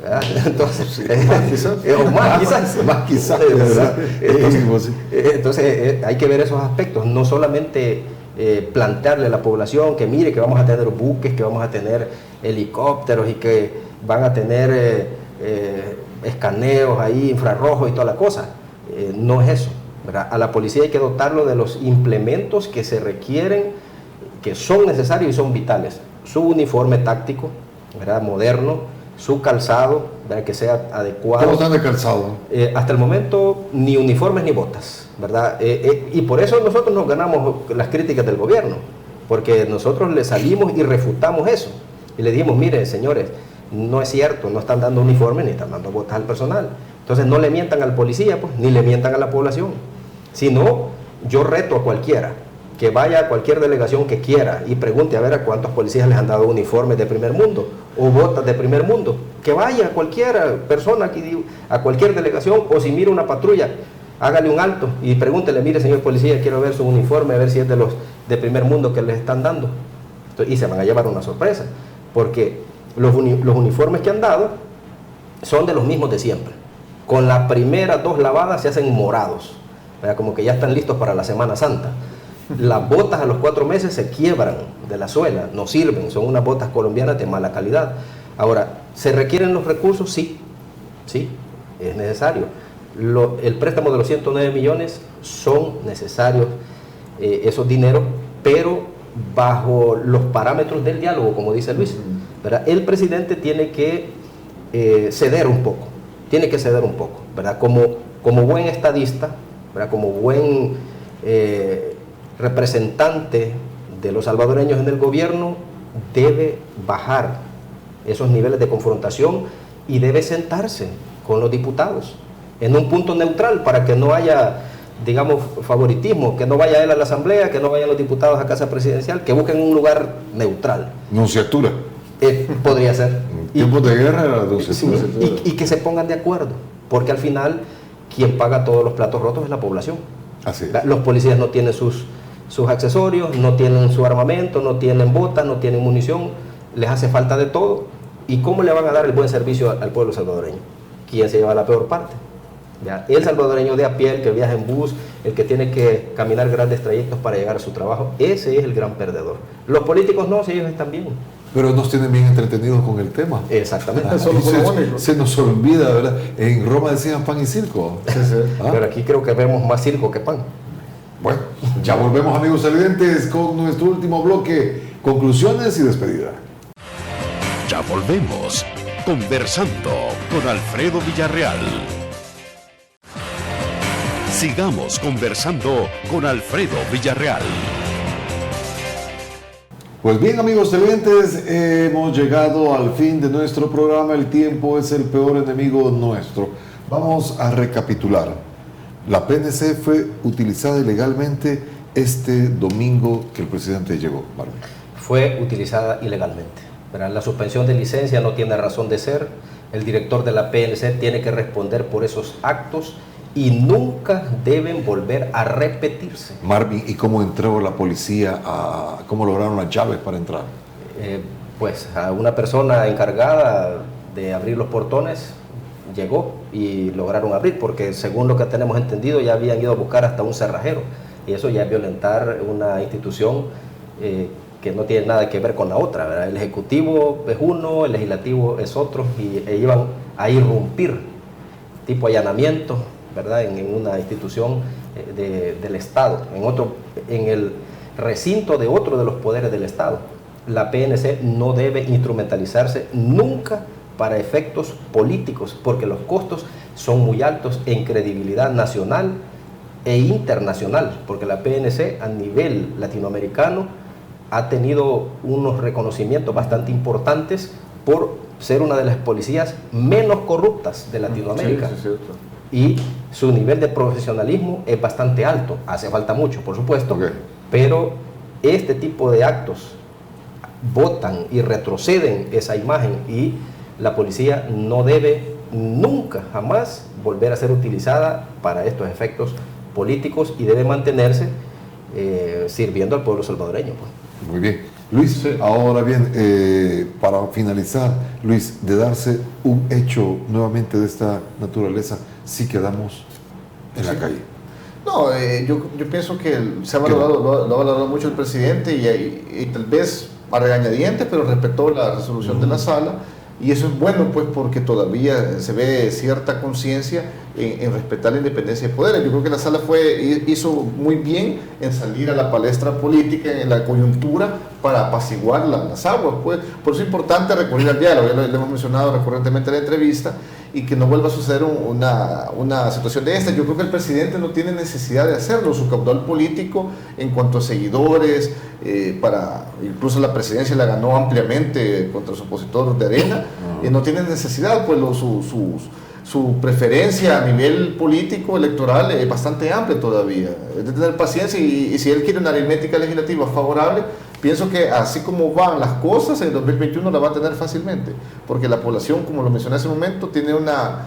¿verdad? Entonces, más quizás, ¿verdad? Entonces hay que ver esos aspectos, no solamente plantearle a la población que mire que vamos a tener buques, que vamos a tener helicópteros y que van a tener escaneos ahí, infrarrojos y toda la cosa. No es eso, ¿verdad? A la policía hay que dotarlo de los implementos que se requieren, que son necesarios y son vitales. Su uniforme táctico, ¿verdad?, moderno, su calzado, ¿verdad?, que sea adecuado. ¿Cómo están de calzado? Hasta el momento ni uniformes ni botas, ¿verdad? Y por eso nosotros nos ganamos las críticas del gobierno, porque nosotros le salimos y refutamos eso. Y le dijimos, mire, señores, no es cierto, no están dando uniformes ni están dando botas al personal. Entonces no le mientan al policía, pues, ni le mientan a la población. Si no, yo reto a cualquiera que vaya a cualquier delegación que quiera y pregunte a ver a cuántos policías les han dado uniformes de primer mundo o botas de primer mundo. Que vaya cualquiera persona aquí, a cualquier delegación, o si mira una patrulla, hágale un alto y pregúntele, mire, señor policía, quiero ver su uniforme, a ver si es de los de primer mundo que les están dando. Y se van a llevar una sorpresa, porque los uniformes que han dado son de los mismos de siempre. Con las primeras 2 lavadas se hacen morados, ¿verdad?, como que ya están listos para la Semana Santa. Las botas a los 4 meses se quiebran de la suela, no sirven, son unas botas colombianas de mala calidad. Ahora, ¿se requieren los recursos? Sí, es necesario. El préstamo de los 109 millones son necesarios, esos dineros, pero bajo los parámetros del diálogo, como dice Luis, ¿verdad? El presidente tiene que ceder un poco, ¿verdad? Como buen estadista, ¿verdad?, como buen representante de los salvadoreños en el gobierno, debe bajar esos niveles de confrontación y debe sentarse con los diputados en un punto neutral, para que no haya, digamos, favoritismo, que no vaya él a la asamblea, que no vayan los diputados a casa presidencial, que busquen un lugar neutral. Nunciatura. Podría ser. En tiempos de guerra era la nunciatura. Y que se pongan de acuerdo, porque al final quien paga todos los platos rotos es la población. Así es. Los policías no tienen sus accesorios, no tienen su armamento, no tienen botas, no tienen munición, les hace falta de todo. ¿Y cómo le van a dar el buen servicio al pueblo salvadoreño? ¿Quién se lleva la peor parte? ¿Ya? El salvadoreño de a pie, el que viaja en bus, el que tiene que caminar grandes trayectos para llegar a su trabajo, ese es el gran perdedor. Los políticos no, si ellos están bien. Pero nos tienen bien entretenidos con el tema. Exactamente. Se nos olvida, ¿verdad? En Roma decían pan y circo. Sí. Pero aquí creo que vemos más circo que pan. Bueno, ya volvemos, amigos televidentes, con nuestro último bloque, conclusiones y despedida. Ya volvemos, conversando con Alfredo Villarreal. Sigamos conversando con Alfredo Villarreal. Pues bien, amigos televidentes, hemos llegado al fin de nuestro programa. El tiempo es el peor enemigo nuestro. Vamos a recapitular. La PNC fue utilizada ilegalmente este domingo que el presidente llegó, Marvin. Fue utilizada ilegalmente, ¿verdad? La suspensión de licencia no tiene razón de ser. El director de la PNC tiene que responder por esos actos y nunca deben volver a repetirse. Marvin, ¿y cómo entró la policía? ¿Cómo lograron las llaves para entrar? Pues a una persona encargada de abrir los portones llegó y lograron abrir, porque según lo que tenemos entendido ya habían ido a buscar hasta un cerrajero y eso ya es violentar una institución que no tiene nada que ver con la otra, ¿verdad? El Ejecutivo es uno, el Legislativo es otro, y iban a irrumpir, tipo allanamiento, ¿verdad? En una institución del Estado, en el recinto de otro de los poderes del Estado. La PNC no debe instrumentalizarse nunca para efectos políticos, porque los costos son muy altos en credibilidad nacional e internacional, porque la PNC a nivel latinoamericano ha tenido unos reconocimientos bastante importantes por ser una de las policías menos corruptas de Latinoamérica. Sí, sí, es cierto. Y su nivel de profesionalismo es bastante alto. Hace falta mucho, por supuesto, pero este tipo de actos botan y retroceden esa imagen, y la policía no debe nunca, jamás volver a ser utilizada para estos efectos políticos, y debe mantenerse sirviendo al pueblo salvadoreño, pues. Muy bien. Luis, ahora bien, para finalizar, Luis, de darse un hecho nuevamente de esta naturaleza, sí quedamos en la calle. No, yo pienso que se ha valorado, lo ha valorado mucho el presidente, y tal vez a regañadientes, pero respetó la resolución de la sala, y eso es bueno, pues, porque todavía se ve cierta conciencia en respetar la independencia de poderes. Yo creo que la sala hizo muy bien en salir a la palestra política, en la coyuntura, para apaciguar las aguas, pues. Por eso es importante recurrir al diálogo, ya lo hemos mencionado recurrentemente en la entrevista, y que no vuelva a suceder una situación de esta. Yo creo que el presidente no tiene necesidad de hacerlo. Su caudal político en cuanto a seguidores, incluso la presidencia la ganó ampliamente contra su opositor de Arena, no tiene necesidad, pues su preferencia a nivel político, electoral, es bastante amplia todavía. Es de tener paciencia, y si él quiere una aritmética legislativa favorable, pienso que así como van las cosas, en 2021 la va a tener fácilmente, porque la población, como lo mencioné hace un momento, tiene una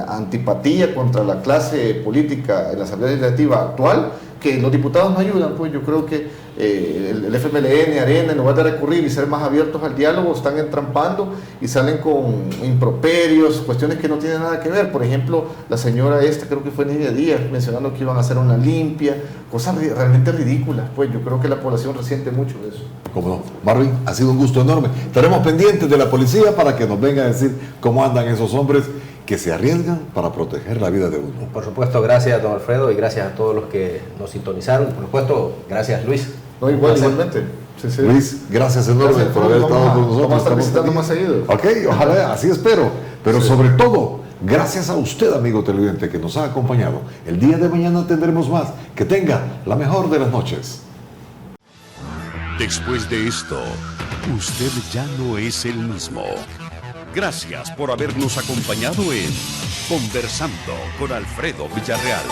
antipatía contra la clase política en la Asamblea Legislativa actual, que los diputados no ayudan. Pues yo creo que el FMLN, Arena, en lugar de recurrir y ser más abiertos al diálogo, están entrampando y salen con improperios, cuestiones que no tienen nada que ver. Por ejemplo, la señora creo que fue Nidia Díaz, mencionando que iban a hacer una limpia, cosas realmente ridículas. Pues yo creo que la población resiente mucho de eso. Cómo no. Marvin, ha sido un gusto enorme. Estaremos pendientes de la policía para que nos venga a decir cómo andan esos hombres que se arriesgan para proteger la vida de uno. Por supuesto, gracias, don Alfredo, y gracias a todos los que nos sintonizaron. Por supuesto, gracias, Luis. No, igualmente. Sí, sí. Luis, gracias enorme por haber estado con nosotros. Vamos a estar visitando más seguido. Ok, ojalá, así espero. Pero sobre todo, gracias a usted, amigo televidente, que nos ha acompañado. El día de mañana tendremos más. Que tenga la mejor de las noches. Después de esto, usted ya no es el mismo. Gracias por habernos acompañado en Conversando con Alfredo Villarreal.